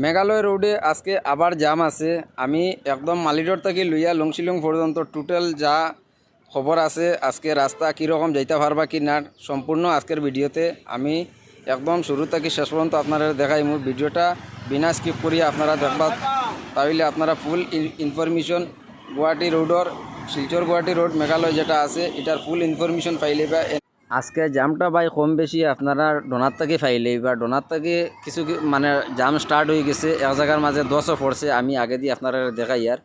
মেঘালয় রোডে আজকে আবার জাম আছে। আমি একদম মালিডোর থেকে লইয়া লংশিলং পর্যন্ত টোটাল যা খবর আছে, আজকে রাস্তা কীরকম যাইতে পারবা কি না, সম্পূর্ণ আজকের ভিডিওতে আমি একদম শুরু থেকে শেষ পর্যন্ত আপনারা দেখাই। মোর ভিডিওটা বিনা স্কিপ করিয়া আপনারা দেখবা, তাহলে আপনারা ফুল ইনফরমেশন গুয়াহাটি রোডর শিলচর গুয়াহাটি রোড মেঘালয় যেটা আছে এটার ফুল ইনফরমেশন পাইলে বা আজকে জামটা ভাই কম বেশি আপনারা ডোনার থেকে ফাইলেই বা ডোনার থেকে কিছু মানে জাম স্টার্ট হয়ে গেছে, এক জায়গার মাঝে 10ও পড়ছে। আমি আগে দিয়ে আপনারা দেখাই আর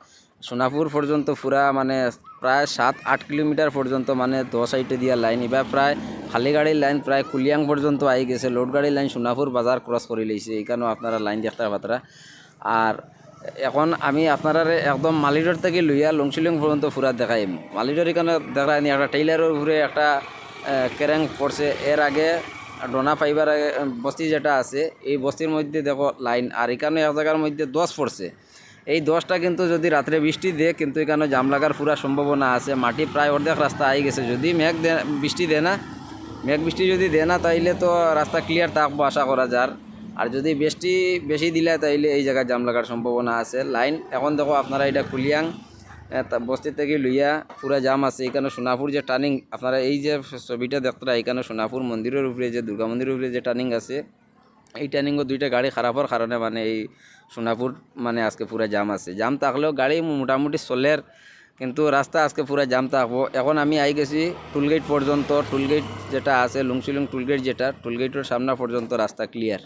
সোনাপুর পর্যন্ত পুরা মানে প্রায় 7-8 কিলোমিটার পর্যন্ত মানে 10 সাইডে দিয়া লাইন, এবার প্রায় খালি গাড়ির লাইন প্রায় কুলিয়াং পর্যন্ত আই গেছে। লোড গাড়ির লাইন সোনাপুর বাজার ক্রস করে লইছে, এইখানেও আপনারা লাইন দেখতে পাত্রা। আর এখন আমি আপনারা একদম মালিডোর থেকে লইয়া লংশিলং পর্যন্ত পুরা দেখাই। মালিডোর এখানে দেখাই নি, একটা টেইলারের উপরে একটা ক্যারেং পড়ছে। এর আগে ডোনা ফাইবার বস্তি যেটা আছে এই বস্তির মধ্যে দেখো লাইন, আর এখানে এক জায়গার মধ্যে 10 পড়ছে। এই 10টা কিন্তু যদি রাত্রে বৃষ্টি দেয় কিন্তু এখানে জাম লাগার পুরা সম্ভাবনা আছে। মাটি প্রায় অর্ধেক রাস্তা আই গেছে, যদি বৃষ্টি দেয় না, মেঘ বৃষ্টি যদি দেয় না তাইলে তো রাস্তা ক্লিয়ার থাকবো আশা করা যার। আর যদি বৃষ্টি বেশি দিলে তাইলে এই জায়গায় জাম লাগার সম্ভাবনা আছে। লাইন এখন দেখো আপনারা এটা কুলিয়াং বস্তি থেকে লইয়া পুরা জাম আছে। এখানে সোনাপুর যে টার্নিং আপনারা এই যে ছবিটা দেখতে, এখানে সোনাপুর মন্দিরের উপরে যে দুর্গা মন্দিরের উপরে যে টার্নিং আছে, এই টার্নিংও দুইটা গাড়ি খারাপ হওয়ার কারণে মানে এই সোনাপুর মানে আজকে পুরা জাম আছে। জাম থাকলেও গাড়ি মোটামুটি চলের, কিন্তু রাস্তা আজকে পুরা জাম থাকবো। এখন আমি আই গেছি টুলগেট পর্যন্ত। টুলগেট যেটা আছে লংশিলং টুলগেট, যেটা টুলগেটের সামনা পর্যন্ত রাস্তা ক্লিয়ার।